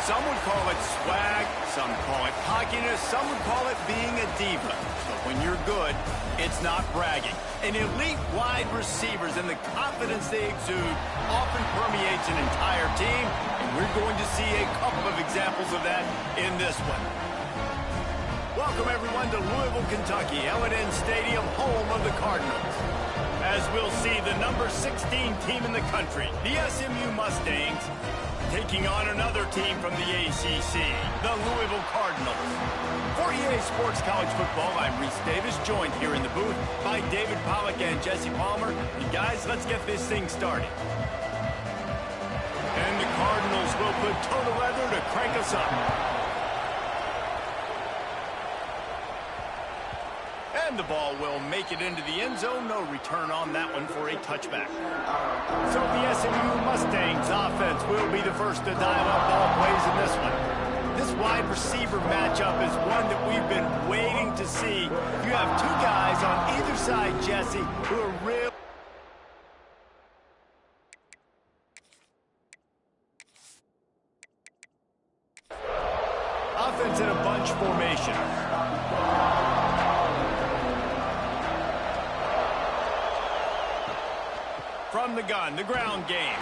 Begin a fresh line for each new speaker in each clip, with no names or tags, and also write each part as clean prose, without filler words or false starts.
Some would call it swag, some call it cockiness, some would call it being a diva. But when you're good, it's not bragging. And elite wide receivers and the confidence they exude often permeates an entire team, and we're going to see a couple of examples of that in this one. Welcome, everyone, to Louisville, Kentucky, L&N Stadium, home of the Cardinals. As we'll see, the number 16 team in the country, the SMU Mustangs, taking on another team from the ACC, the Louisville Cardinals. For EA Sports College Football, I'm Reese Davis, joined here in the booth by David Pollack and Jesse Palmer. And guys, let's get this thing started. And the Cardinals will put total leather to crank us up. And the ball will make it into the end zone. No return on that one for a touchback. So the SMU Mustangs offense will be the first to dial up ball plays in this one. This wide receiver matchup is one that we've been waiting to see. You have two guys on either side, Jesse, who are real. Offense in a bunch formation. From the gun, the ground game.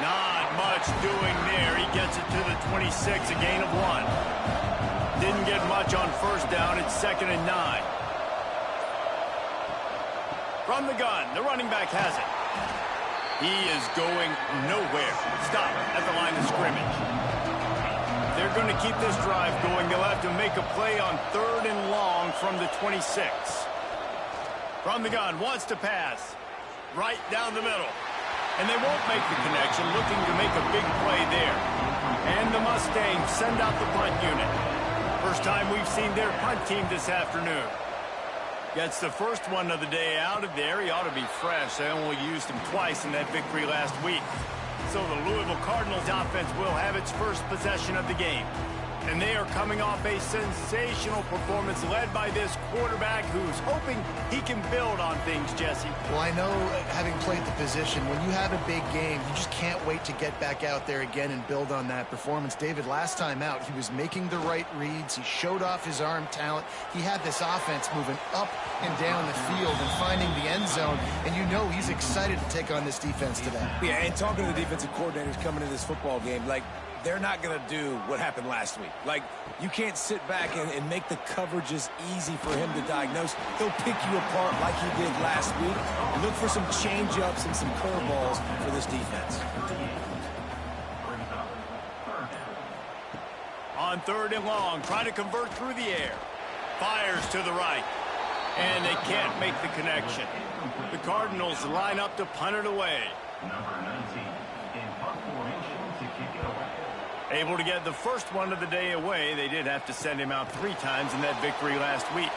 Not much doing there. He gets it to the 26, a gain of 1. Didn't get much on first down. It's 2nd and 9. From the gun, the running back has it. He is going nowhere. Stop at the line of scrimmage. They're going to keep this drive going. They'll have to make a play on 3rd and long from the 26. From the gun, wants to pass. Right down the middle. And they won't make the connection, looking to make a big play there. And the Mustangs send out the punt unit. First time we've seen their punt team this afternoon. Gets the first one of the day out of there. He ought to be fresh. They only used him twice in that victory last week. So the Louisville Cardinals offense will have its first possession of the game. And they are coming off a sensational performance led by this quarterback who's hoping he can build on things, Jesse.
Well, I know, having played the position, when you have a big game, you just can't wait to get back out there again and build on that performance. David, last time out, he was making the right reads. He showed off his arm talent. He had this offense moving up and down the field and finding the end zone. And you know he's excited to take on this defense today.
Yeah, and talking to the defensive coordinators coming into this football game, like, they're not going to do what happened last week. Like, you can't sit back and make the coverages easy for him to diagnose. He'll pick you apart like he did last week. Look for some change-ups and some curveballs for this defense.
On 3rd and long, trying to convert through the air. Fires to the right. And they can't make the connection. The Cardinals line up to punt it away.
Number 19 in punt formation to kick it away.
Able to get the first one of the day away. They did have to send him out 3 times in that victory last week.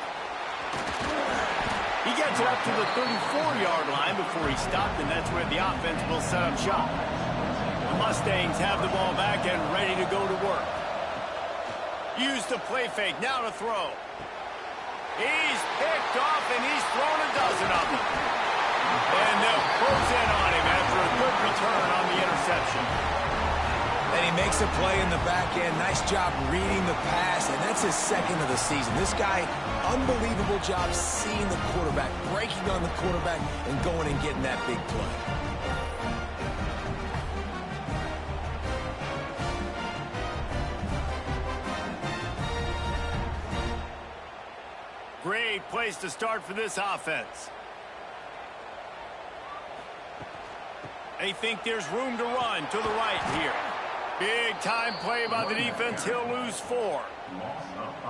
He gets it up to the 34-yard line before he stopped, and that's where the offense will set up shop. The Mustangs have the ball back and ready to go to work. Use the play fake, now to throw. He's picked off, and he's thrown a dozen of them. And they'll close in on him after a good return on the interception.
And he makes a play in the back end. Nice job reading the pass, and that's his 2nd of the season. This guy, unbelievable job seeing the quarterback, breaking on the quarterback, and going and getting that big play.
Great place to start for this offense. They think there's room to run to the right here. Big time play by the defense. He'll lose 4.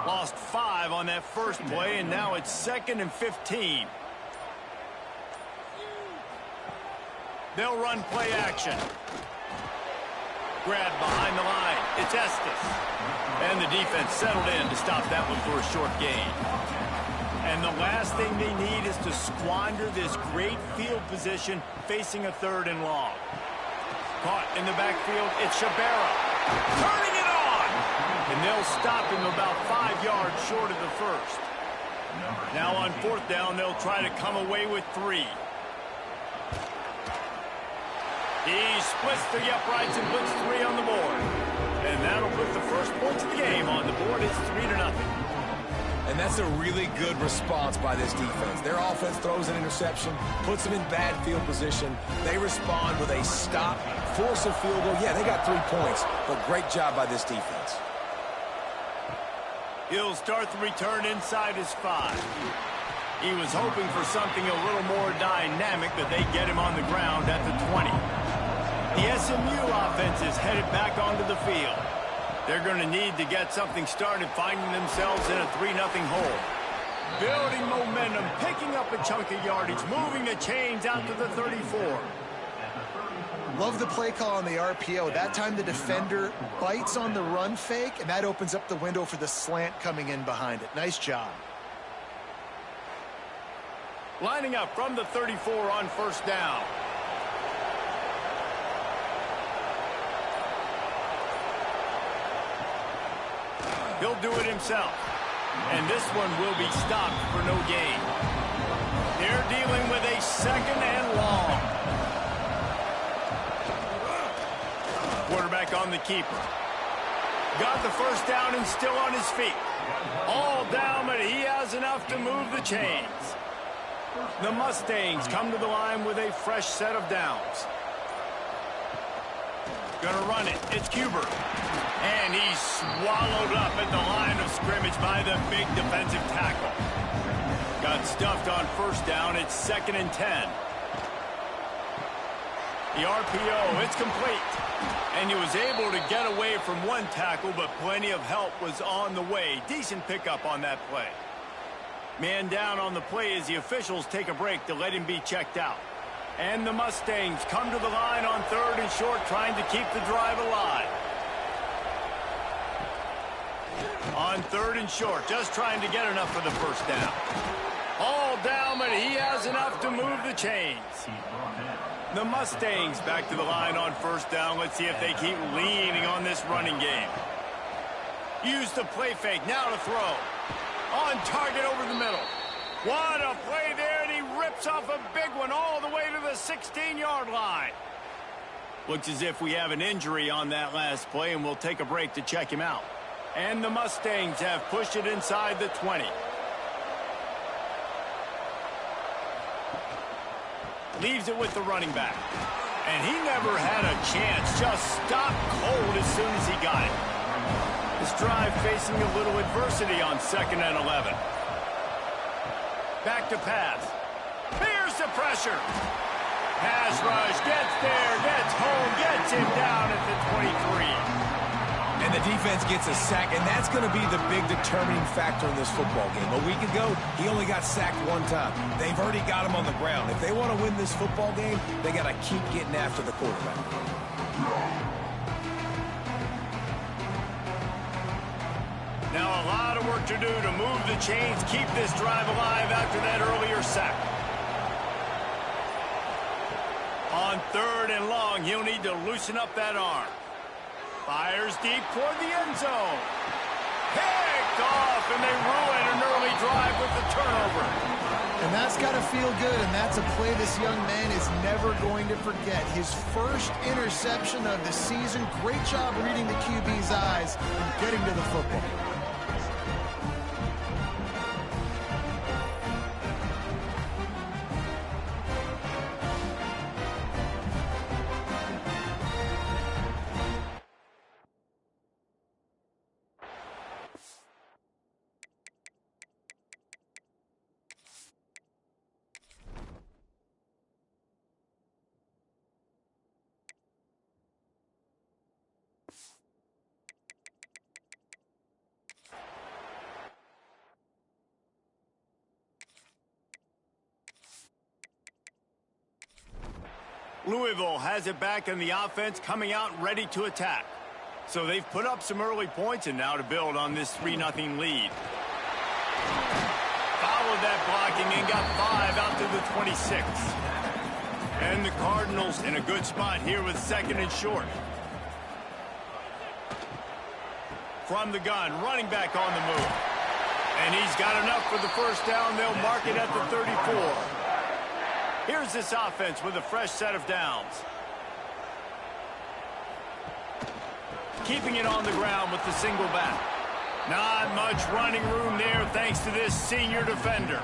Lost 5 on that first play, and now it's 2nd and 15. They'll run play action. Grab behind the line. It's Estes. And the defense settled in to stop that one for a short gain. And the last thing they need is to squander this great field position facing a 3rd and long. Caught in the backfield, it's Shabera. Turning it on! And they'll stop him about 5 yards short of the first. Now on 4th down, they'll try to come away with 3. He splits the uprights and puts 3 on the board. And that'll put the first points of the game on the board. It's 3-0.
And that's a really good response by this defense. Their offense throws an interception, puts them in bad field position. They respond with a stop, force a field goal. Yeah, they got 3 points, but great job by this defense.
He'll start the return inside his 5. He was hoping for something a little more dynamic, but they get him on the ground at the 20. The SMU offense is headed back onto the field. They're going to need to get something started, finding themselves in a 3-0 hole. Building momentum, picking up a chunk of yardage, moving the chains out to the 34.
Love the play call on the RPO. That time the defender bites on the run fake, and that opens up the window for the slant coming in behind it. Nice job.
Lining up from the 34 on first down. He'll do it himself. And this one will be stopped for no gain. They're dealing with a 2nd and long. Quarterback on the keeper. Got the first down and still on his feet. All down, but he has enough to move the chains. The Mustangs come to the line with a fresh set of downs. Gonna run it. It's Cuber. And he's swallowed up at the line of scrimmage by the big defensive tackle. Got stuffed on first down. It's 2nd and 10. The RPO, it's complete. And he was able to get away from one tackle, but plenty of help was on the way. Decent pickup on that play. Man down on the play as the officials take a break to let him be checked out. And the Mustangs come to the line on 3rd and short, trying to keep the drive alive. On 3rd and short, just trying to get enough for the first down. All down, but he has enough to move the chains. The Mustangs back to the line on first down. Let's see if they keep leaning on this running game. Use the play fake, now to throw. On target over the middle. What a play there, and he rips off a big one all the way to the 16-yard line. Looks as if we have an injury on that last play, and we'll take a break to check him out. And the Mustangs have pushed it inside the 20. Leaves it with the running back. And he never had a chance. Just stopped cold as soon as he got it. This drive facing a little adversity on 2nd and 11. Back to pass. Here's the pressure. Pass rush, gets there, gets home, gets him down at the 23.
And the defense gets a sack, and that's going to be the big determining factor in this football game. A week ago, he only got sacked 1 time. They've already got him on the ground. If they want to win this football game, they got to keep getting after the quarterback.
Now a lot of work to do to move the chains, keep this drive alive after that earlier sack. On 3rd and long, he'll need to loosen up that arm. Fires deep toward the end zone. Picked off, and they ruin an early drive with the turnover.
And that's got to feel good, and that's a play this young man is never going to forget. His first interception of the season. Great job reading the QB's eyes and getting to the football.
Louisville has it back in the offense, coming out ready to attack. So they've put up some early points, and now to build on this 3-0 lead. Followed that blocking and got 5 out to the 26. And the Cardinals in a good spot here with 2nd and short. From the gun, running back on the move. And he's got enough for the first down. They'll mark it at the 34. Here's this offense with a fresh set of downs. keeping it on the ground with the single back. Not much running room there thanks to this senior defender.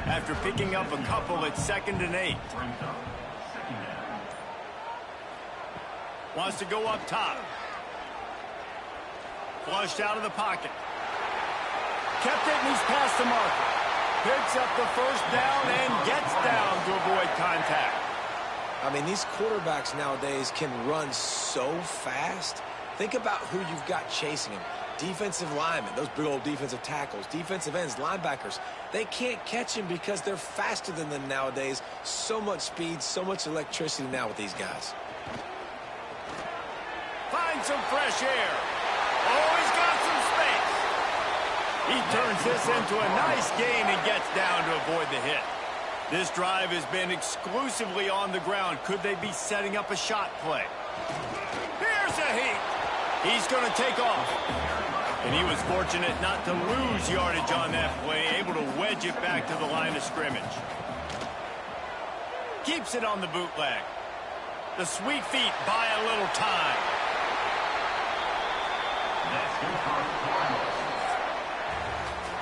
After picking up a couple at 2nd and 8. Wants to go up top. Flushed out of the pocket. Kept it and he's past the marker. Picks up the first down and gets down to avoid contact.
I mean, these quarterbacks nowadays can run so fast. Think about who you've got chasing him. Defensive linemen, those big old defensive tackles, defensive ends, linebackers. They can't catch him because they're faster than them nowadays. So much speed, so much electricity now with these guys.
Find some fresh air. Oh, he's got some space. He turns this into a nice gain and gets down to avoid the hit. This drive has been exclusively on the ground. Could they be setting up a shot play? Here's a heat. He's going to take off. And he was fortunate not to lose yardage on that play, able to wedge it back to the line of scrimmage. Keeps it on the bootleg. The sweet feet buy a little time.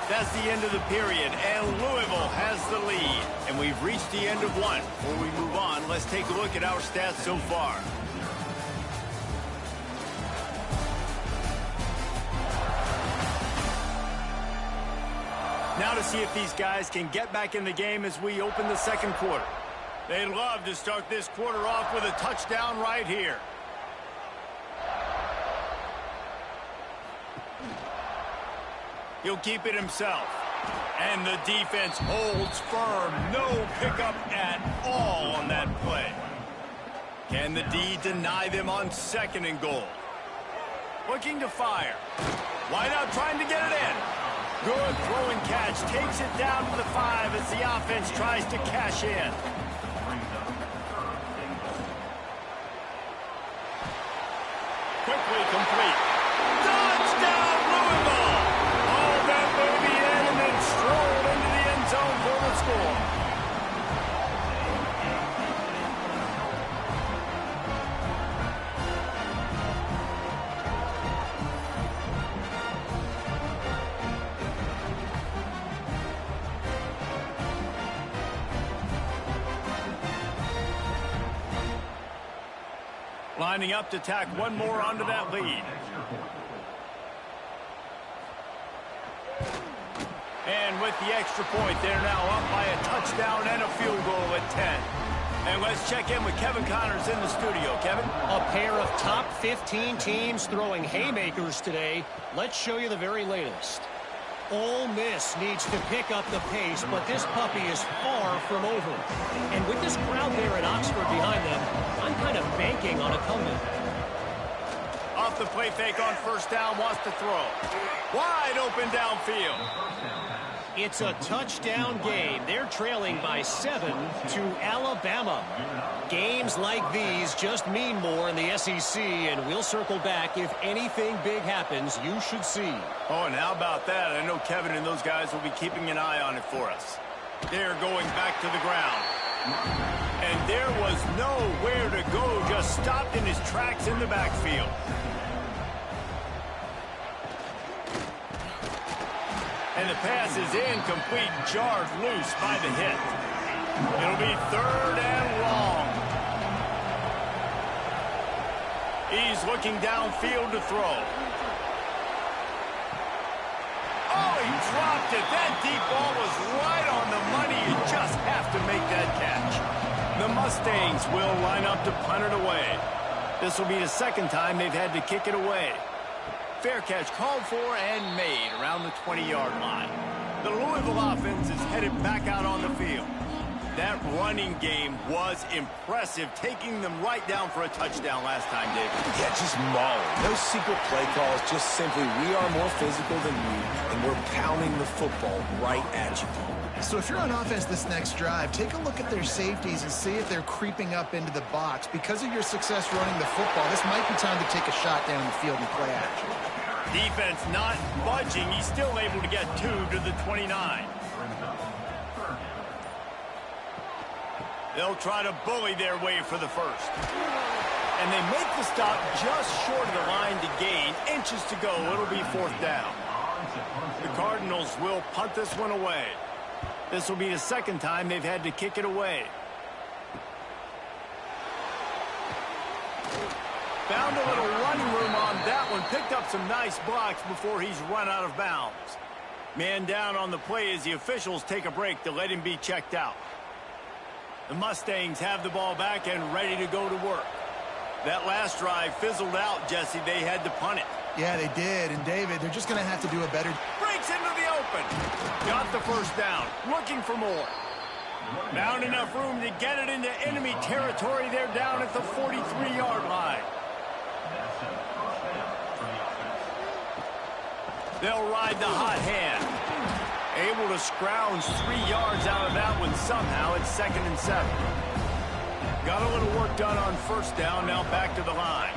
That's the end of the period, and Louisville has the lead. And we've reached the end of one. Before we move on, let's take a look at our stats so far. Now to see if these guys can get back in the game as we open the second quarter. They'd love to start this quarter off with a touchdown right here. He'll keep it himself. And the defense holds firm. No pickup at all on that play. Can the D deny them on 2nd and goal? Looking to fire. Wide out trying to get it in. Good throwing catch. Takes it down to the 5 as the offense tries to cash in. Quickly complete. Touchdown, Louisville! All that baby in and then strolled into the end zone for the score. Lining up to tack one more onto that lead. And with the extra point, they're now up by a touchdown and a field goal at 10. And let's check in with Kevin Connors in the studio. Kevin?
A pair of top 15 teams throwing haymakers today. Let's show you the very latest. Ole Miss needs to pick up the pace, but this puppy is far from over. And with this crowd there at Oxford behind them, I'm kind of banking on a comeback.
Off the play fake on first down, wants to throw. Wide open downfield.
It's a touchdown game. They're trailing by 7 to Alabama. Games like these just mean more in the SEC, and we'll circle back if anything big happens you should see.
Oh, and how about that? I know Kevin and those guys will be keeping an eye on it for us. They're going back to the ground. And there was nowhere to go, just stopped in his tracks in the backfield. And the pass is incomplete, jarred loose by the hit. It'll be 3rd and long. He's looking downfield to throw. Oh, he dropped it. That deep ball was right on the money. You just have to make that catch. The Mustangs will line up to punt it away. This will be the 2nd time they've had to kick it away. Fair catch called for and made around the 20-yard line. The Louisville offense is headed back out on the field. That running game was impressive, taking them right down for a touchdown last time, David.
Yeah, just mauling. No secret play calls, just simply we are more physical than you, and we're pounding the football right at you.
So if you're on offense this next drive, take a look at their safeties and see if they're creeping up into the box. Because of your success running the football, this might be time to take a shot down the field and play action.
Defense not budging. He's still able to get 2 to the 29. They'll try to bully their way for the first. And they make the stop just short of the line to gain. Inches to go. It'll be 4th down. The Cardinals will punt this one away. This will be the 2nd time they've had to kick it away. Found a little running room on that one. Picked up some nice blocks before he's run out of bounds. Man down on the play as the officials take a break to let him be checked out. The Mustangs have the ball back and ready to go to work. That last drive fizzled out, Jesse. They had to punt it.
Yeah, they did. And, David, they're just going to have to do a better...
Breaks into the open. Got the 1st down. Looking for more. Found enough room to get it into enemy territory. They're down at the 43-yard line. They'll ride the hot hand. Able to scrounge 3 yards out of that one somehow. It's 2nd and 7. Got a little work done on 1st down. Now back to the line.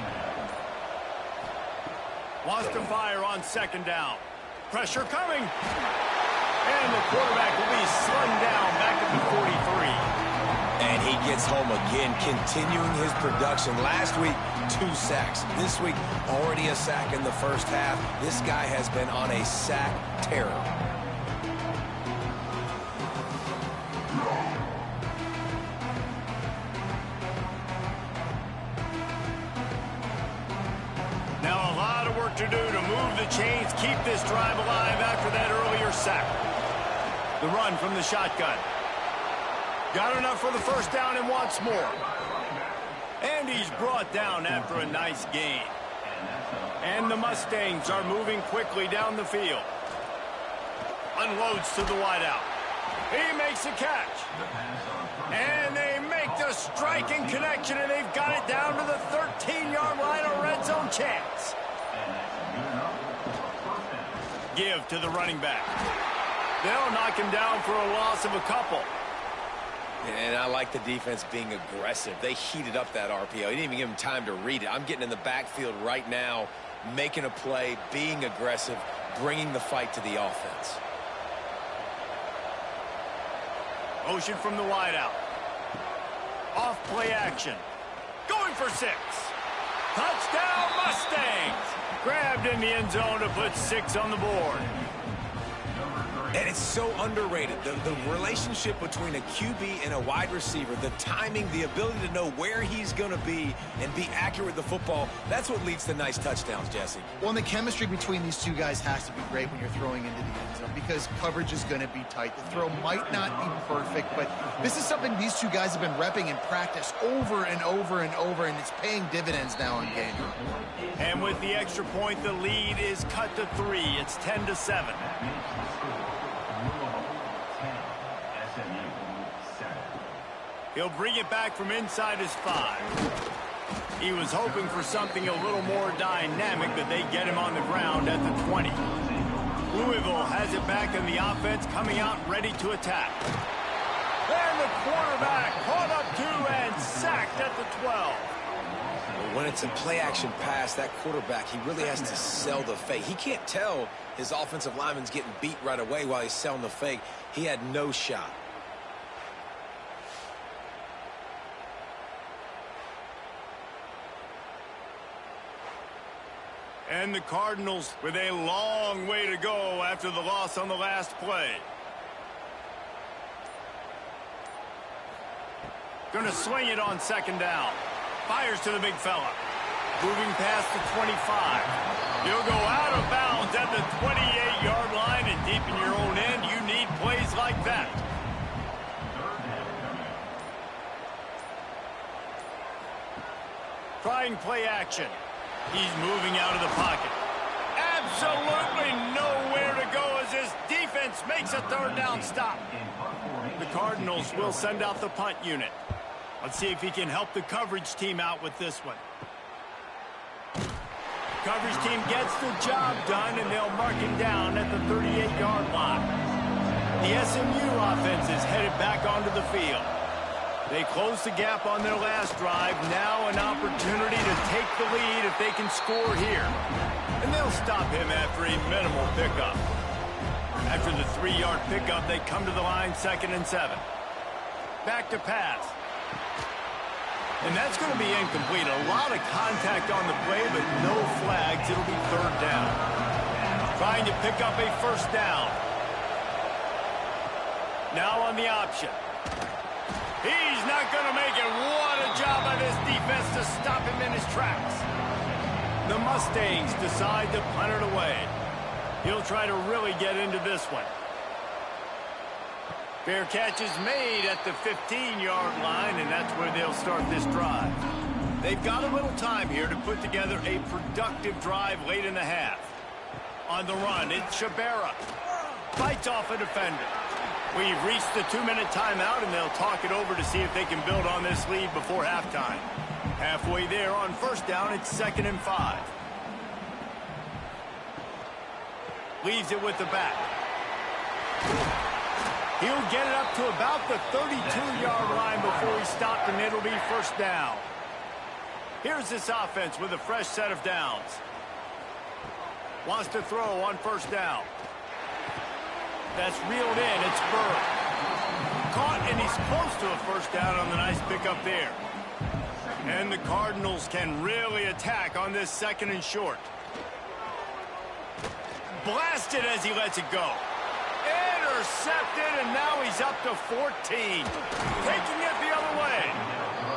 Wants to fire on 2nd down. Pressure coming. And the quarterback will be slung down back at the 43.
And he gets home again, continuing his production. Last week, 2 sacks. This week, already a sack in the 1st half. This guy has been on a sack terror.
Now a lot of work to do to move the chains, keep this drive alive after that earlier sack. The run from the shotgun. Got enough for the 1st down and wants more. And he's brought down after a nice gain. And the Mustangs are moving quickly down the field. Unloads to the wideout. He makes a catch. And they make the striking connection, and they've got it down to the 13-yard line, a red zone chance. Give to the running back. They'll knock him down for a loss of a couple.
And I like the defense being aggressive. They heated up that RPO. He didn't even give him time to read it. I'm getting in the backfield right now, making a play, being aggressive, bringing the fight to the offense.
Motion from the wideout. Off play action. Going for 6. Touchdown Mustangs. Grabbed in the end zone to put 6 on the board.
And it's so underrated. The relationship between a QB and a wide receiver, the timing, the ability to know where he's going to be and be accurate with the football, that's what leads to nice touchdowns, Jesse.
Well, and the chemistry between these 2 guys has to be great when you're throwing into the end zone because coverage is going to be tight. The throw might not be perfect, but this is something these 2 guys have been repping in practice over and over and over, and it's paying dividends now in game.
And with the extra point, the lead is cut to 3. It's 10-7. He'll bring it back from inside his 5. He was hoping for something a little more dynamic, but they get him on the ground at the 20. Louisville has it back in the offense, coming out ready to attack. And the quarterback caught up 2 and sacked at the 12.
When it's a play-action pass, that quarterback, he really has to sell the fake. He can't tell his offensive lineman's getting beat right away while he's selling the fake. He had no shot.
And the Cardinals with a long way to go after the loss on the last play. Going to sling it on 2nd down. Fires to the big fella. Moving past the 25. He'll go out of bounds at the 28-yard line, and deep in your own end, you need plays like that. Trying play action. He's moving out of the pocket. Absolutely nowhere to go as this defense makes a 3rd down stop. The Cardinals will send out the punt unit. Let's see if he can help the coverage team out with this one. Coverage team gets the job done, and they'll mark him down at the 38-yard line. The SMU offense is headed back onto the field. They close the gap on their last drive. Now an opportunity to take the lead if they can score here. And they'll stop him after a minimal pickup. After the 3-yard pickup, they come to the line 2nd and 7. Back to pass. And that's going to be incomplete. A lot of contact on the play, but no flags. It'll be third down. Trying to pick up a first down. Now on the option. He's not going to make it. What a job by this defense to stop him in his tracks. The Mustangs decide to punt it away. He'll try to really get into this one. Fair catch is made at the 15-yard line, and that's where they'll start this drive. They've got a little time here to put together a productive drive late in the half. On the run, it's Shabera. Fights off a defender. We've reached the 2-minute timeout, and they'll talk it over to see if they can build on this lead before halftime. Halfway there on first down, it's 2nd and 5. Leaves it with the back. He'll get it up to about the 32-yard line before he's stopped, and it'll be first down. Here's this offense with a fresh set of downs. Wants to throw on first down. That's reeled in. It's Burrow. Caught, and he's close to a first down on the nice pickup there. And the Cardinals can really attack on this 2nd and short. Blasted as he lets it go. Intercepted, and now he's up to 14. Taking it the other way.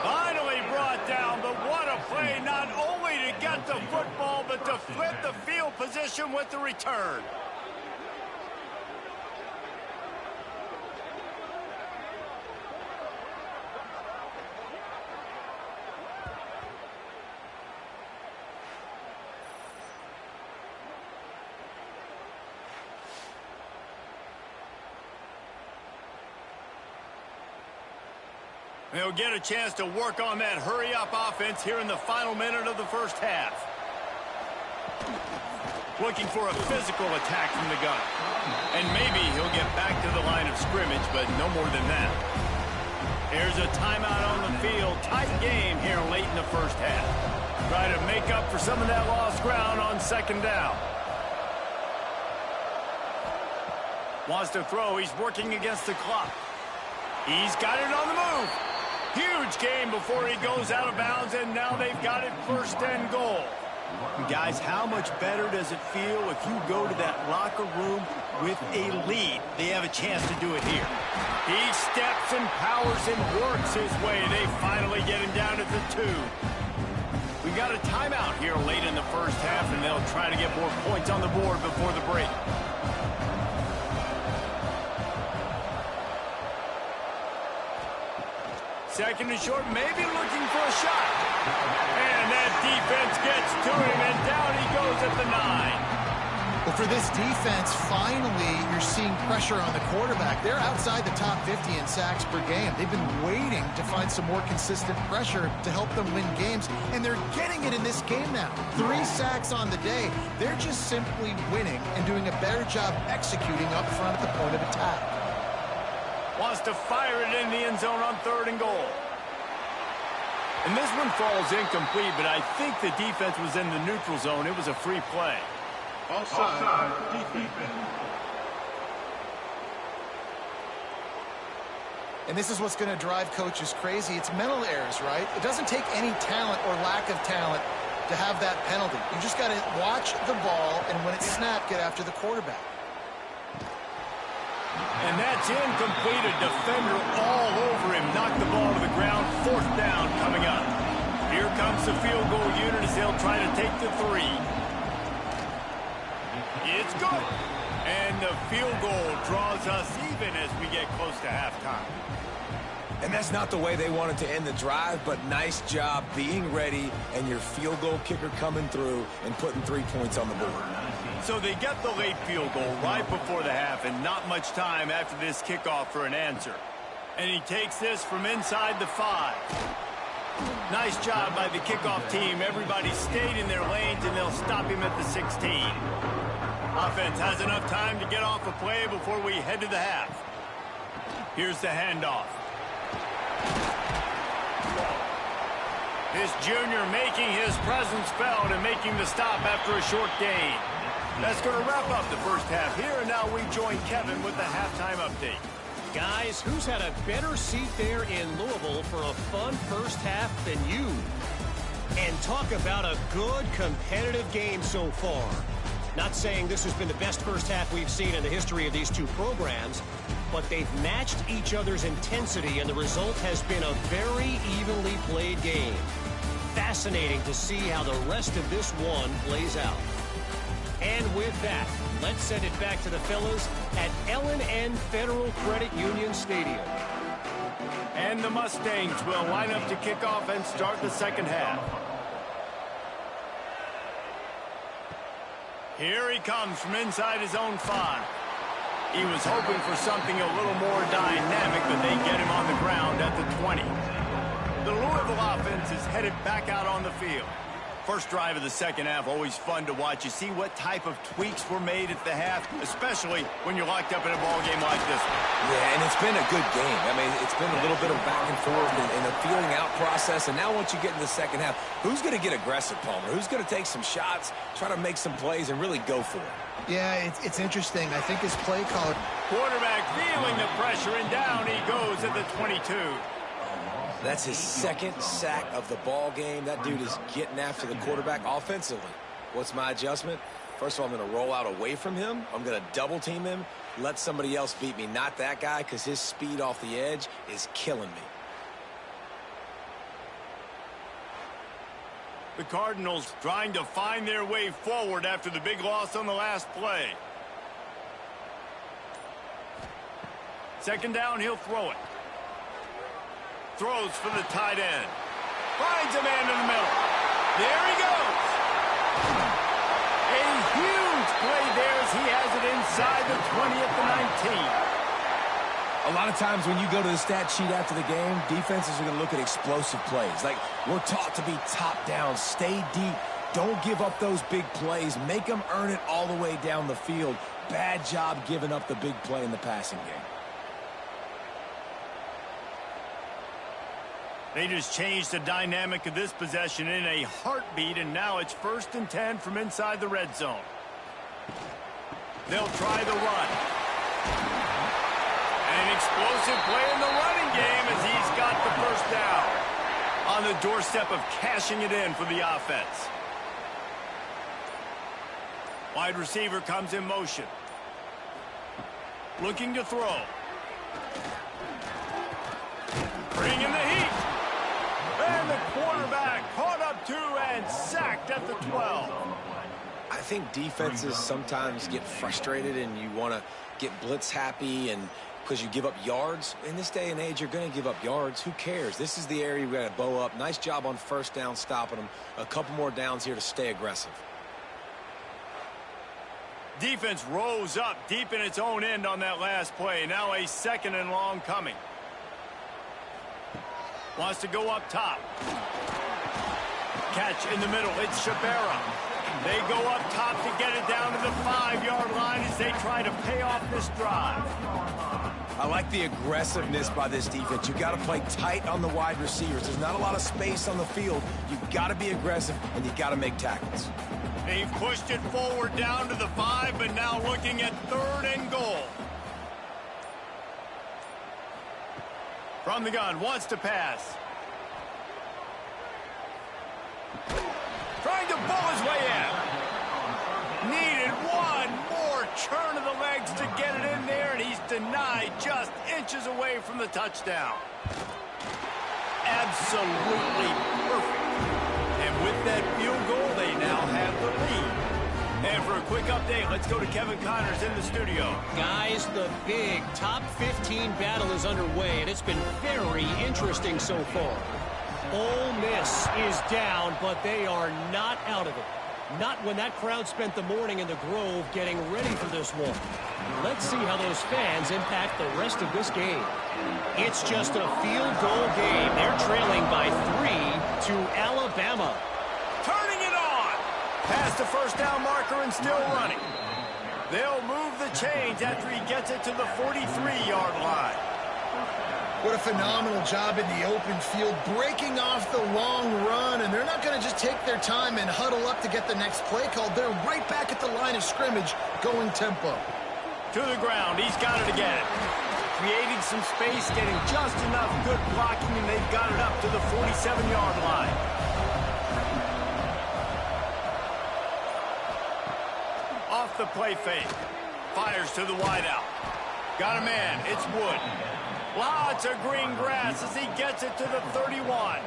Finally brought down, but what a play, not only to get the football, but to flip the field position with the return. They'll get a chance to work on that hurry-up offense here in the final minute of the first half. Looking for a physical attack from the gun. And maybe he'll get back to the line of scrimmage, but no more than that. There's a timeout on the field. Tight game here late in the first half. Try to make up for some of that lost ground on 2nd down. Wants to throw. He's working against the clock. He's got it on the move. Huge game before he goes out of bounds, and now they've got it 1st and goal. Guys, how much better does it feel if you go to that locker room with a lead? They have a chance to do it here. He steps and powers and works his way. They finally get him down at the 2. We got a timeout here late in the first half, and they'll try to get more points on the board before the break. Second and short, maybe looking for a shot. And that defense gets to him, and down he goes at the 9.
Well, for this defense, finally, you're seeing pressure on the quarterback. They're outside the top 50 in sacks per game. They've been waiting to find some more consistent pressure to help them win games, and they're getting it in this game now. 3 sacks on the day. They're just simply winning and doing a better job executing up front at the point of attack.
Wants to fire it in the end zone on 3rd and goal. And this one falls incomplete, but I think the defense was in the neutral zone. It was a free play.
Offside. Defense.
And this is what's going to drive coaches crazy. It's mental errors, right? It doesn't take any talent or lack of talent to have that penalty. You just got to watch the ball, and when it's snapped, get after the quarterback.
And that's incomplete. A defender all over him. Knocked the ball to the ground. 4th down coming up. Here comes the field goal unit as they'll try to take the 3. It's good. And the field goal draws us even as we get close to halftime.
And that's not the way they wanted to end the drive, but nice job being ready and your field goal kicker coming through and putting 3 points on the board.
So they get the late field goal right before the half, and not much time after this kickoff for an answer. And he takes this from inside the 5. Nice job by the kickoff team. Everybody stayed in their lanes, and they'll stop him at the 16. Offense has enough time to get off a play before we head to the half. Here's the handoff. This junior making his presence felt and making the stop after a short gain. That's going to wrap up the first half here, and now we join Kevin with the halftime update.
Guys, who's had a better seat there in Louisville for a fun first half than you? And talk about a good competitive game so far. Not saying this has been the best first half we've seen in the history of these two programs, but they've matched each other's intensity, and the result has been a very evenly played game. Fascinating to see how the rest of this one plays out. And with that, let's send it back to the fellas at L&N Federal Credit Union Stadium.
And the Mustangs will line up to kick off and start the second half. Here he comes from inside his own 5. He was hoping for something a little more dynamic, but they get him on the ground at the 20. The Louisville offense is headed back out on the field. First drive of the second half, always fun to watch. You see what type of tweaks were made at the half, especially when you're locked up in a ball game like this one.
Yeah, and it's been a good game. I mean, it's been a little bit of back and forth and a feeling out process. And now once you get in the second half, who's going to get aggressive, Palmer? Who's going to take some shots, try to make some plays, and really go for it?
Yeah, it's interesting. I think his play call.
Quarterback feeling the pressure, and down he goes at the 22.
That's his second sack of the ball game. That dude is getting after the quarterback offensively. What's my adjustment? First of all, I'm going to roll out away from him. I'm going to double team him, let somebody else beat me, not that guy, because his speed off the edge is killing me.
The Cardinals trying to find their way forward after the big loss on the last play. Second down, he'll throw it. Throws for the tight end. Finds a man in the middle. There he goes. A huge play there as he has it inside the 20 at the 19.
A lot of times when you go to the stat sheet after the game, defenses are going to look at explosive plays. Like, we're taught to be top down, stay deep, don't give up those big plays, make them earn it all the way down the field. Bad job giving up the big play in the passing game.
They just changed the dynamic of this possession in a heartbeat, and now it's 1st and 10 from inside the red zone. They'll try the run. An explosive play in the running game as he's got the first down. On the doorstep of cashing it in for the offense. Wide receiver comes in motion. Looking to throw. Bringing the heat. And the quarterback caught up 2 and sacked at the 12.
I think defenses sometimes get frustrated and you want to get blitz happy and because you give up yards. In this day and age, you're going to give up yards. Who cares? This is the area we got to bow up. Nice job on first down stopping them. A couple more downs here to stay aggressive.
Defense rose up deep in its own end on that last play. Now a 2nd and long coming. Wants to go up top. Catch in the middle. It's Shabera. They go up top to get it down to the 5-yard line as they try to pay off this drive.
I like the aggressiveness by this defense. You've got to play tight on the wide receivers. There's not a lot of space on the field. You've got to be aggressive, and you've got to make tackles.
They've pushed it forward down to the 5, but now looking at 3rd and goal. From the gun, wants to pass. Trying to pull his way in. Needed one more churn of the legs to get it in there, and he's denied just inches away from the touchdown. Absolutely perfect. And with that field goal, they now have the lead. And for a quick update, let's go to Kevin Connors in the studio.
Guys, the big top 15 battle is underway, and it's been very interesting so far. Ole Miss is down, but they are not out of it. Not when that crowd spent the morning in the Grove getting ready for this one. Let's see how those fans impact the rest of this game. It's just a field goal game. They're trailing by 3 to Alabama.
Turning it on. Past the first down marker and still running. They'll move the chains after he gets it to the 43-yard line.
What a phenomenal job in the open field, breaking off the long run, and they're not going to just take their time and huddle up to get the next play called. They're right back at the line of scrimmage, going tempo.
To the ground, he's got it again. creating some space, getting just enough good blocking, and they've got it up to the 47-yard line. Off the play fake. Fires to the wideout. Got a man. It's Wood. Lots of green grass as he gets it to the 31.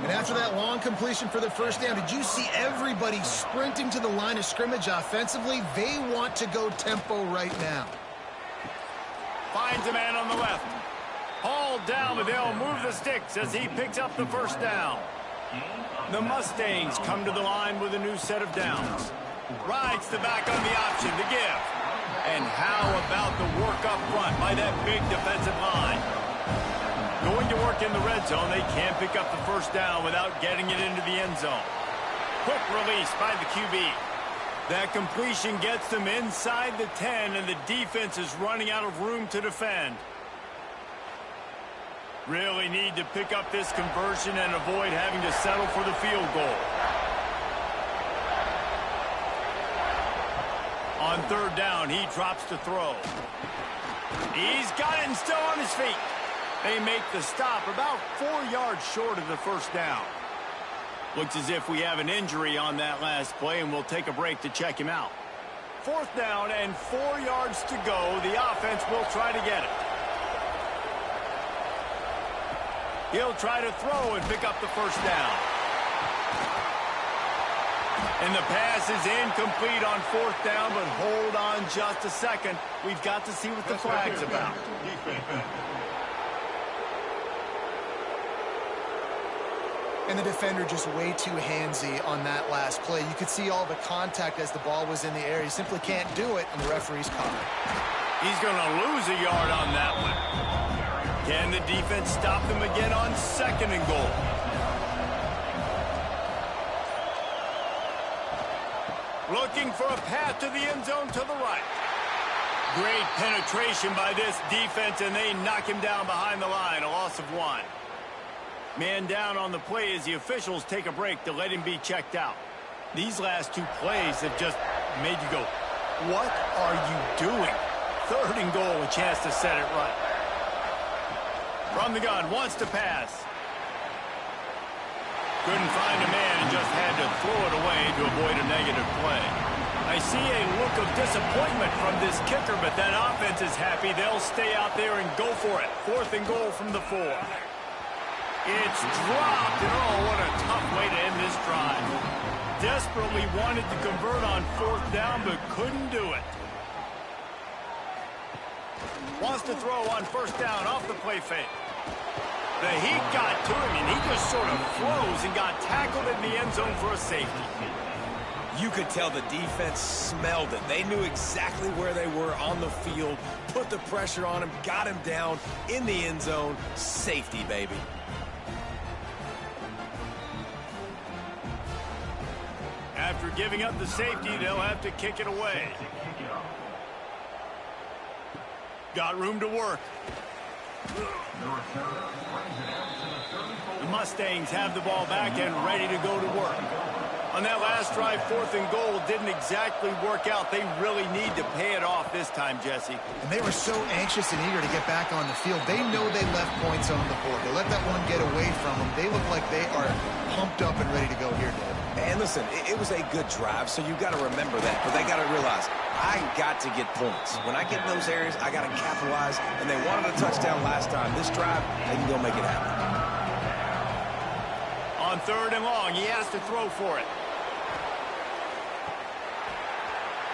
And after that long completion for the first down, did you see everybody sprinting to the line of scrimmage offensively? They want to go tempo right now.
Finds a man on the left. Hauled down, but they'll move the sticks as he picks up the first down. The Mustangs come to the line with a new set of downs. Rides the back on the option to give. And how about the work up front by that big defensive line? Going to work in the red zone, they can't pick up the first down without getting it into the end zone. Quick release by the QB. That completion gets them inside the 10, and the defense is running out of room to defend. Really need to pick up this conversion and avoid having to settle for the field goal. On third down, he drops to throw. He's got it and still on his feet. They make the stop about 4 yards short of the first down. Looks as if we have an injury on that last play, and we'll take a break to check him out. Fourth down and 4 yards to go. The offense will try to get it. He'll try to throw and pick up the first down. And the pass is incomplete on fourth down, but hold on just a second. We've got to see what the flag's about.
And the defender just way too handsy on that last play. You could see all the contact as the ball was in the air. He simply can't do it, and the referee's caught it.
He's going to lose a yard on that one. Can the defense stop them again on second and goal? Looking for a path to the end zone to the right. Great penetration by this defense, and they knock him down behind the line. A loss of 1. Man down on the play as the officials take a break to let him be checked out. These last 2 plays have just made you go, what are you doing? Third and goal, a chance to set it right. From the gun, wants to pass. Couldn't find a man and just had to throw it away to avoid a negative play. I see a look of disappointment from this kicker, but that offense is happy. They'll stay out there and go for it. Fourth and goal from the 4. It's dropped, and oh, what a tough way to end this drive. Desperately wanted to convert on fourth down, but couldn't do it. Wants to throw on first down off the play fake. The heat got to him, and he just sort of froze and got tackled in the end zone for a safety.
You could tell the defense smelled it. They knew exactly where they were on the field, put the pressure on him, got him down in the end zone. Safety, baby.
After giving up the safety, they'll have to kick it away. Got room to work. The Mustangs have the ball back and ready to go to work. On that last drive, fourth and goal didn't exactly work out. They really need to pay it off this time, Jesse.
And they were so anxious and eager to get back on the field. They know they left points on the board. They let that one get away from them. They look like they are pumped up and ready to go here, Dave.
And listen, it was a good drive, so you got to remember that. But they got to realize, I got to get points. When I get in those areas, I got to capitalize. And they wanted a touchdown last time. This drive, they can go make it happen.
On third and long, he has to throw for it.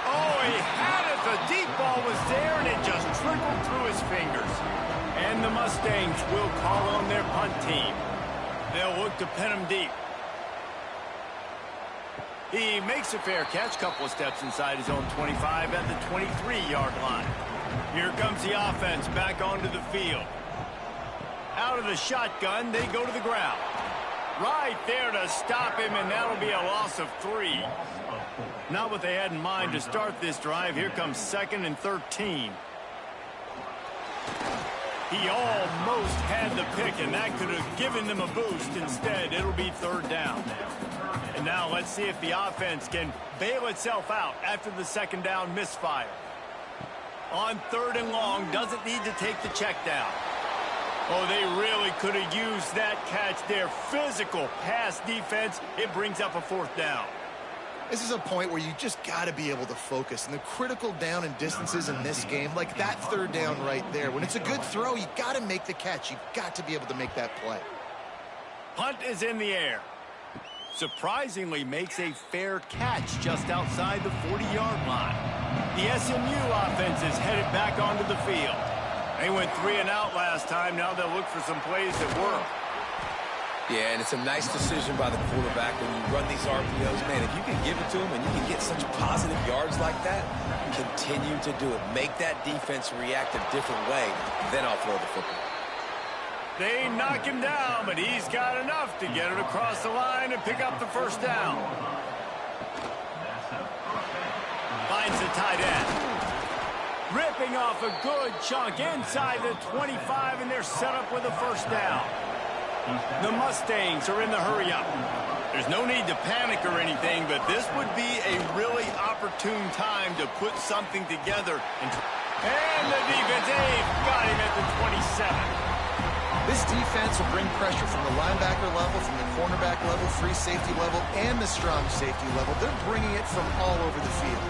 Oh, he had it. The deep ball was there, and it just trickled through his fingers. And the Mustangs will call on their punt team. They'll look to pin him deep. He makes a fair catch, couple of steps inside his own 25 at the 23-yard line. Here comes the offense back onto the field. Out of the shotgun, they go to the ground. Right there to stop him, and that'll be a loss of 3. Not what they had in mind to start this drive. Here comes 2nd and 13. He almost had the pick, and that could have given them a boost. Instead, it'll be third down. And now let's see if the offense can bail itself out after the second down misfire. On 3rd and long, doesn't need to take the check down. Oh, they really could have used that catch there. Physical pass defense. It brings up a 4th down.
This is a point where you just got to be able to focus. And the critical down and distances in this game, like that 3rd down right there, when it's a good throw, you got to make the catch. You've got to be able to make that play.
Punt is in the air. Surprisingly makes a fair catch just outside the 40-yard line. The SMU offense is headed back onto the field. They went 3 and out last time. Now they'll look for some plays that work.
Yeah, and it's a nice decision by the quarterback when you run these RPOs. Man, if you can give it to him and you can get such positive yards like that, continue to do it. Make that defense react a different way, then I'll throw the football.
They knock him down, but he's got enough to get it across the line and pick up the 1st down. Finds the tight end. Ripping off a good chunk inside the 25, and they're set up with a 1st down. The Mustangs are in the hurry-up. There's no need to panic or anything, but this would be a really opportune time to put something together. And the defense got him at the 27.
This defense will bring pressure from the linebacker level, from the cornerback level, free safety level, and the strong safety level. They're bringing it from all over the field.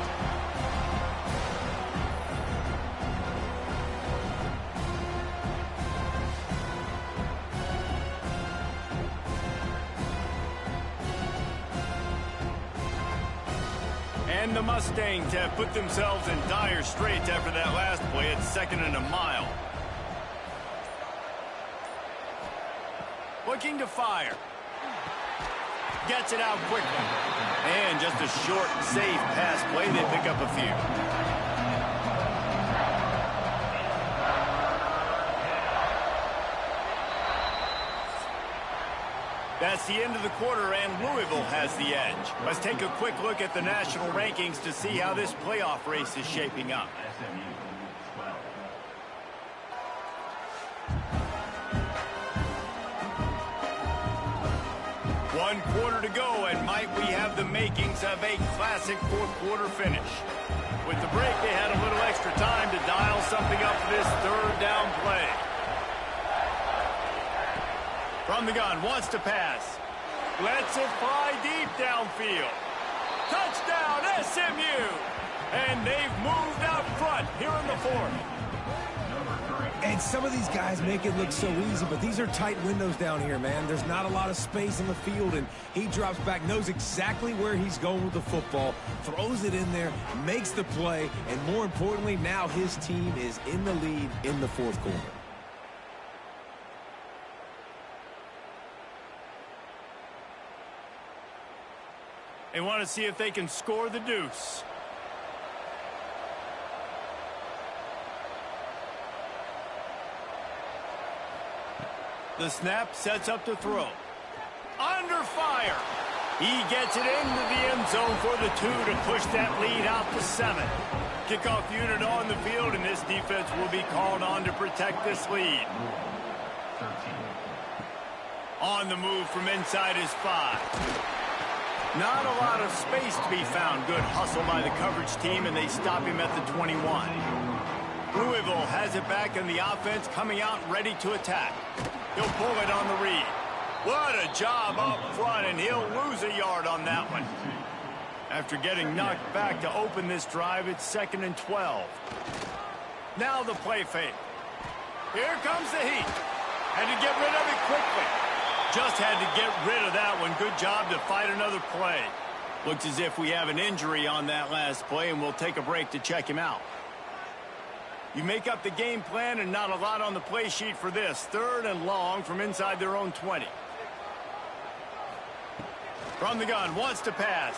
And the Mustangs have put themselves in dire straits after that last play at 2nd and a mile. Looking to fire. Gets it out quickly. And just a short, safe pass play. They pick up a few. That's the end of the quarter, and Louisville has the edge. Let's take a quick look at the national rankings to see how this playoff race is shaping up.
SMU 12.
1 quarter to go, and might we have the makings of a classic 4th quarter finish. With the break, they had a little extra time to dial something up for this 3rd down play. From the gun, wants to pass. Lets it fly deep downfield. Touchdown, SMU! And they've moved out front here in the 4th.
And some of these guys make it look so easy, but these are tight windows down here, man. There's not a lot of space on the field, and he drops back, knows exactly where he's going with the football, throws it in there, makes the play, and more importantly, now his team is in the lead in the 4th quarter.
They want to see if they can score the deuce. The snap sets up the throw. Under fire. He gets it into the end zone for the 2 to push that lead out to 7. Kickoff unit on the field, and this defense will be called on to protect this lead.
13.
On the move from inside his 5. Not a lot of space to be found. Good hustle by the coverage team, and they stop him at the 21. Louisville has it back in the offense, coming out ready to attack. He'll pull it on the read. What a job up front, and he'll lose a yard on that one. After getting knocked back to open this drive, it's 2nd and 12. Now the play fake. Here comes the heat. Had to get rid of it quickly. Just had to get rid of that one. Good job to fight another play. Looks as if we have an injury on that last play, and we'll take a break to check him out. You make up the game plan, and not a lot on the play sheet for this. 3rd and long from inside their own 20. From the gun, wants to pass.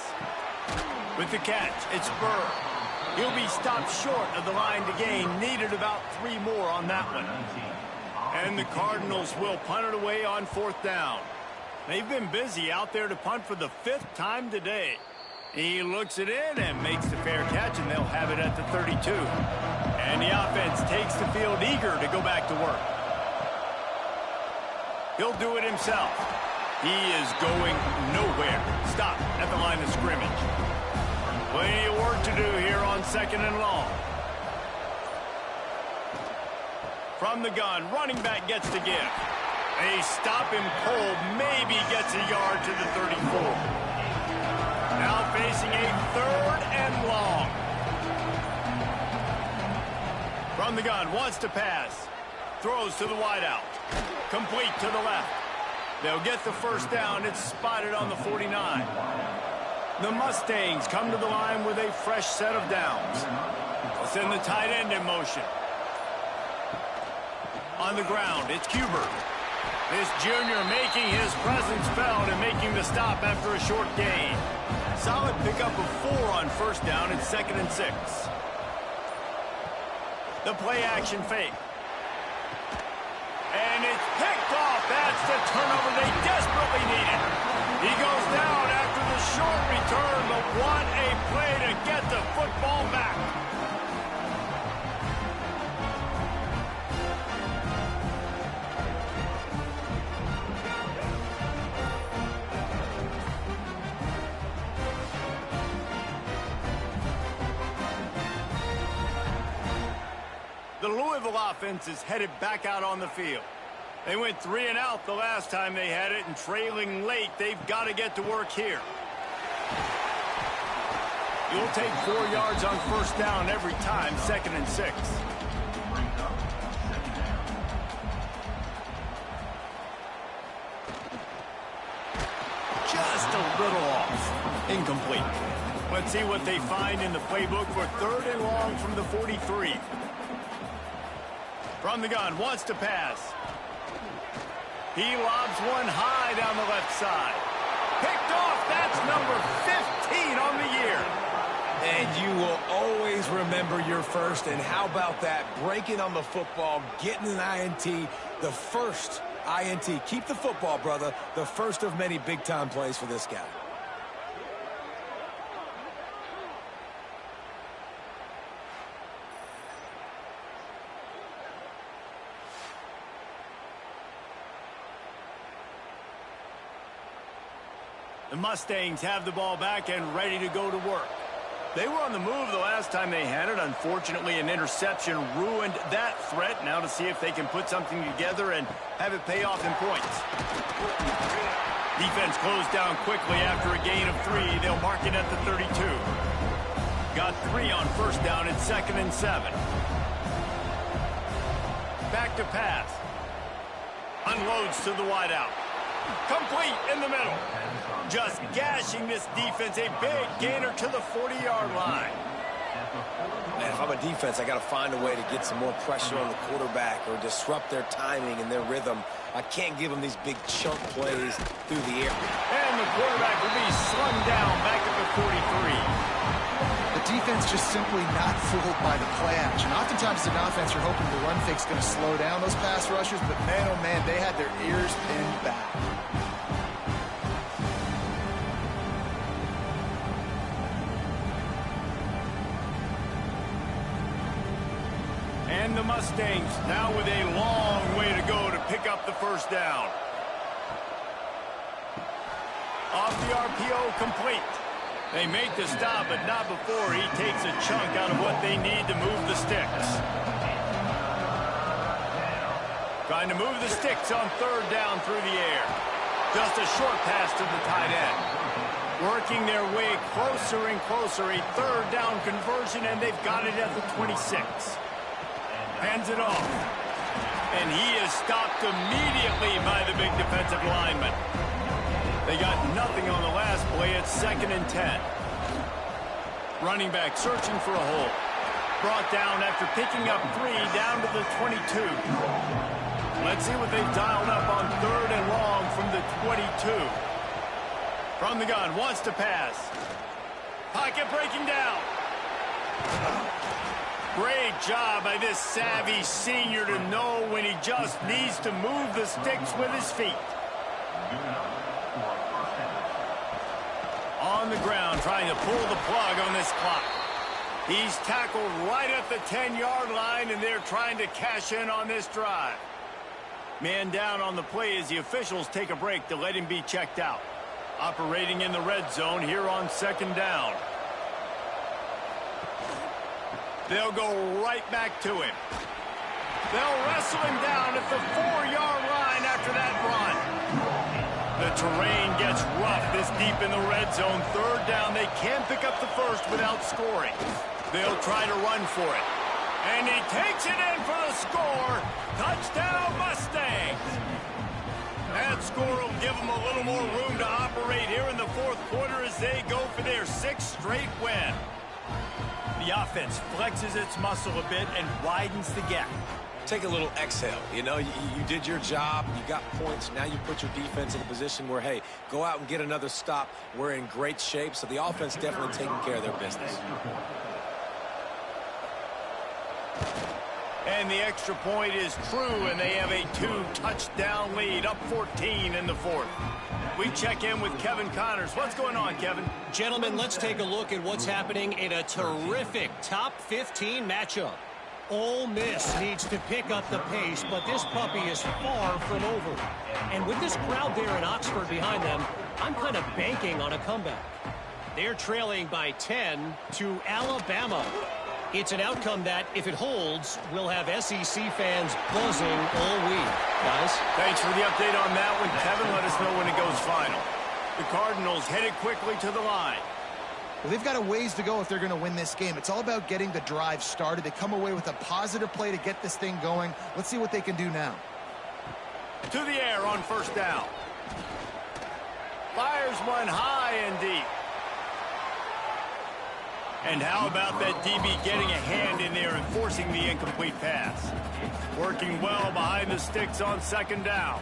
With the catch, it's Burr. He'll be stopped short of the line to gain. Needed about 3 more on that one. And the Cardinals will punt it away on 4th down. They've been busy out there to punt for the 5th time today. He looks it in and makes the fair catch, and they'll have it at the 32. And the offense takes the field eager to go back to work. He'll do it himself. He is going nowhere. Stop at the line of scrimmage. Plenty of work to do here on 2nd and long. From the gun, running back gets the give. They stop him cold, maybe gets a yard to the 34. Now facing a 3rd and long. From the gun, wants to pass. Throws to the wideout. Complete to the left. They'll get the first down. It's spotted on the 49. The Mustangs come to the line with a fresh set of downs. They'll send the tight end in motion. On the ground, it's Cuber. This junior making his presence felt and making the stop after a short gain. Solid pickup of 4 on first down. It's 2nd and 6. The play action fake. And it's picked off. That's the turnover they desperately needed. He goes down after the short return, but what a play to get the football back. The Louisville offense is headed back out on the field. They went 3 and out the last time they had it, and trailing late, they've got to get to work here. You'll take 4 yards on first down every time, 2nd and 6. Just a little off. Incomplete. Let's see what they find in the playbook for 3rd and long from the 43. From the gun, wants to pass. He lobs one high down the left side. Picked off, that's number 15 on the year.
And you will always remember your first, and how about that? Breaking on the football, getting an INT, the first INT. Keep the football, brother. The first of many big-time plays for this guy.
The Mustangs have the ball back and ready to go to work. They were on the move the last time they had it. Unfortunately, an interception ruined that threat. Now to see if they can put something together and have it pay off in points. Defense closed down quickly after a gain of 3. They'll mark it at the 32. Got 3 on first down. It's 2nd and 7. Back to pass. Unloads to the wideout. Complete in the middle. Just gashing this defense. A big gainer to the 40-yard line.
Man, if I'm a defense, I got to find a way to get some more pressure on the quarterback or disrupt their timing and their rhythm. I can't give them these big chunk plays through the air.
And the quarterback will be slung down back at the 43.
The defense just simply not fooled by the play action. Oftentimes, as an offense, you're hoping the run fake's going to slow down those pass rushers, but man, oh man, they had their ears pinned back.
And the Mustangs now with a long way to go to pick up the first down. Off the RPO, complete. They make the stop, but not before he takes a chunk out of what they need to move the sticks. Trying to move the sticks on 3rd down through the air. Just a short pass to the tight end. Working their way closer and closer. A 3rd down conversion, and they've got it at the 26. Hands it off. And he is stopped immediately by the big defensive lineman. They got nothing on the last play. It's 2nd and 10. Running back searching for a hole. Brought down after picking up 3 down to the 22. Let's see what they've dialed up on 3rd and long from the 22. From the gun, wants to pass. Pocket breaking down. Great job by this savvy senior to know when he just needs to move the sticks with his feet. On the ground, trying to pull the plug on this clock. He's tackled right at the 10-yard line, and they're trying to cash in on this drive. Man down on the play as the officials take a break to let him be checked out. Operating in the red zone here on 2nd down. They'll go right back to him. They'll wrestle him down at the 4-yard line after that run. The terrain gets rough this deep in the red zone. Third down, they can't pick up the first without scoring. They'll try to run for it. And he takes it in for the score. Touchdown, Mustangs. That score will give them a little more room to operate here in the fourth quarter as they go for their 6th straight win. The offense flexes its muscle a bit and widens the gap.
Take a little exhale. You know, you did your job. You got points. Now you put your defense in a position where, hey, go out and get another stop. We're in great shape, so the offense definitely taking care of their business.
And the extra point is true, and they have a 2-touchdown lead, up 14 in the fourth. We check in with Kevin Connors. What's going on, Kevin?
Gentlemen, let's take a look at what's happening in a terrific top 15 matchup. Ole Miss needs to pick up the pace, but this puppy is far from over. And with this crowd there in Oxford behind them, I'm kind of banking on a comeback. They're trailing by 10 to Alabama. It's an outcome that, if it holds, will have SEC fans buzzing all week. Guys?
Thanks for the update on that one, Kevin. Let us know when it goes final. The Cardinals headed quickly to the line.
Well, they've got a ways to go if they're going to win this game. It's all about getting the drive started. They come away with a positive play to get this thing going. Let's see what they can do now.
To the air on first down. Fires one high and deep. And how about that DB getting a hand in there and forcing the incomplete pass? Working well behind the sticks on second down.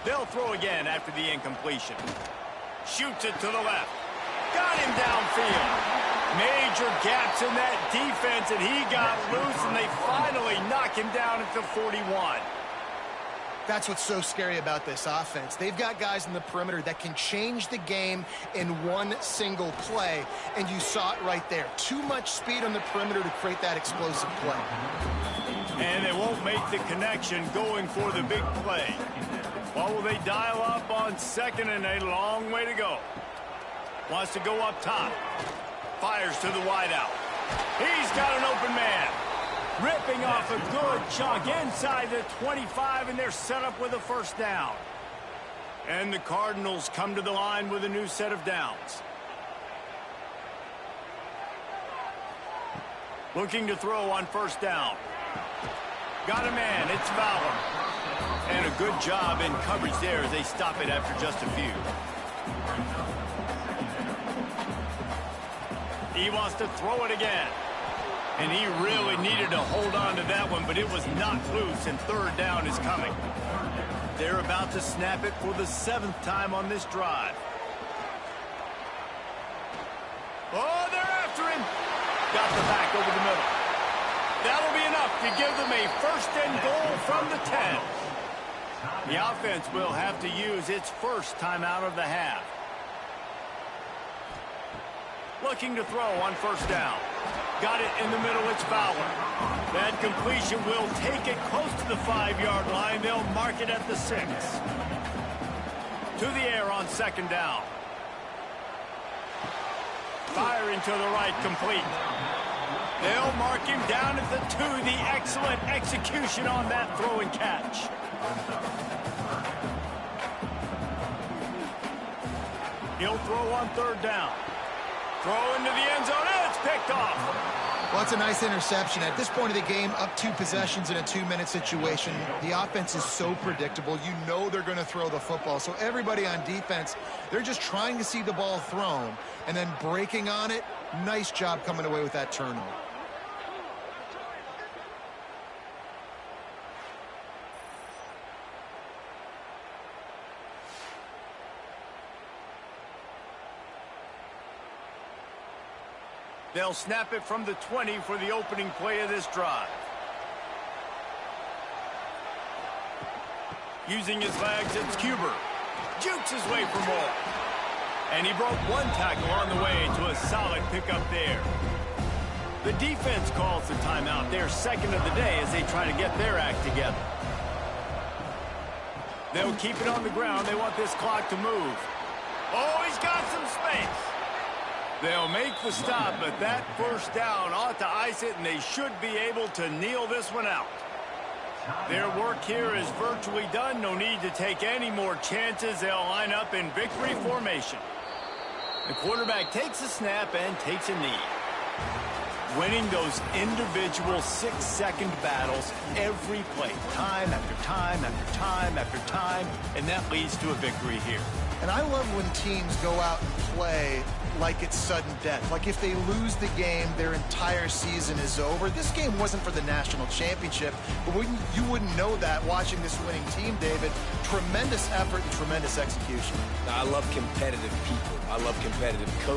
They'll throw again after the incompletion. Shoots it to the left. Got him downfield. Major gaps in that defense, and he got loose, and they finally knock him down at the 41.
That's what's so scary about this offense. They've got guys in the perimeter that can change the game in one single play, and you saw it right there. Too much speed on the perimeter to create that explosive play.
And they won't make the connection going for the big play. What will they dial up on second, and a long way to go? Wants to go up top. Fires to the wideout. He's got an open man. Ripping off a good chunk inside the 25, and they're set up with a first down. And the Cardinals come to the line with a new set of downs. Looking to throw on first down. Got a man. It's Fowler. And a good job in coverage there as they stop it after just a few. He wants to throw it again. And he really needed to hold on to that one, but it was knocked loose, and third down is coming. They're about to snap it for the 7th time on this drive. Oh, they're after him. Got the back over the middle. That'll be enough to give them a 1st and goal from the 10. The offense will have to use its first timeout of the half. Looking to throw on first down. Got it in the middle, it's Fowler. That completion will take it close to the 5-yard line. They'll mark it at the 6. To the air on second down. Firing to the right, complete. They'll mark him down at the 2. The excellent execution on that throw and catch. He'll throw on third down. Throw into the end zone, and it's picked off.
Well, it's a nice interception. At this point of the game, up 2 possessions in a 2-minute situation, the offense is so predictable. You know they're going to throw the football. So everybody on defense, they're just trying to see the ball thrown and then breaking on it. Nice job coming away with that turnover.
They'll snap it from the 20 for the opening play of this drive. Using his legs, it's Cuber. Jukes his way for more. And he broke one tackle on the way to a solid pickup there. The defense calls the timeout. They're second of the day as they try to get their act together. They'll keep it on the ground. They want this clock to move. Oh, he's got some space. They'll make the stop, but that first down ought to ice it, and they should be able to kneel this one out. Their work here is virtually done. No need to take any more chances. They'll line up in victory formation. The quarterback takes a snap and takes a knee. Winning those individual 6-second battles every play, time after time after time after time, and that leads to a victory here.
And I love when teams go out and play like it's sudden death. Like if they lose the game, their entire season is over. This game wasn't for the national championship, but you wouldn't know that watching this winning team, David. Tremendous effort and tremendous execution.
I love competitive people. I love competitive coaches.